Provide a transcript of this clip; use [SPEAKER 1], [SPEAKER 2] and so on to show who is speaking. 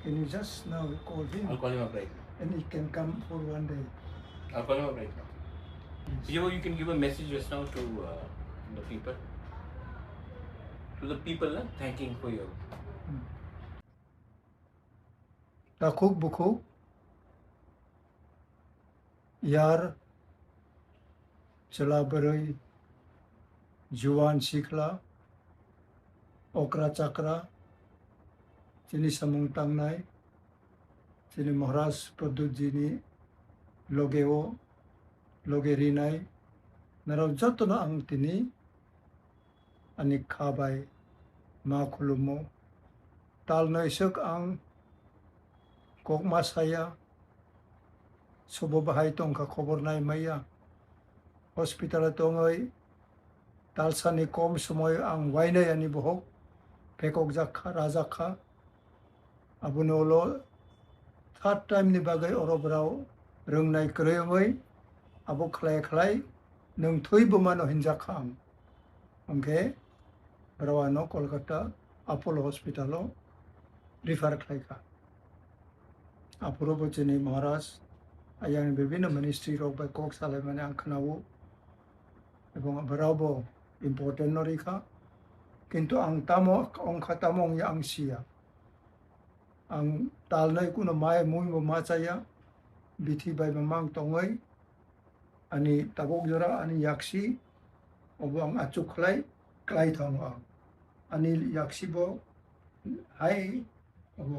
[SPEAKER 1] Can you just now call him?
[SPEAKER 2] I'll call him up right now.
[SPEAKER 1] And he can come for one day.
[SPEAKER 2] I'll call him up right now.
[SPEAKER 1] Yes.
[SPEAKER 2] You can give a message just now to the people. To the people, thanking for your.
[SPEAKER 1] Takuk buku. Yar चला बरई जुवान सिख्ला अक्रा चक्रा जिनी समूंग तांगनाय जिनी महाराज प्रद्युत जीनी लोगेओ लोगे रिनाय नराव जतन आं तिनी अनि खाबाय मा खुलुमो ताल नैसक आं कक मासाया सबो बाहाय तंका खबर नाय माया हस्पिटाल दङै तालसानि कम समय आं वायनाय आनि बहक फेकक जाखा राजाखा आबुनोल थार्ड टाइमनि बागै अरबराव रोंनाय गोरोङै आबो खलाय खलाय नों थैबो मानो हिनजाखा आं ओंखे रावानो कलकाता अपोलो हस्पिटालाव रिफार खालायखा आपुरो बचेनि महाराज आयां विभिन्न मिनिस्ट्री रक बाय कक सालाय माने आं खोनावो এবং रावबो इम्पर्टेन्ट नरिखा किन्तु आं तामो अंखा तामों या आं सिया आं तालनाय कुनो माय मुइबो माचाया बिथि बाय मांग तङै अनि ताबक जरा अनि याक्सी अब आं आचुखलाय क्लाय थाङो आं अनि याक्सीबो हाय अब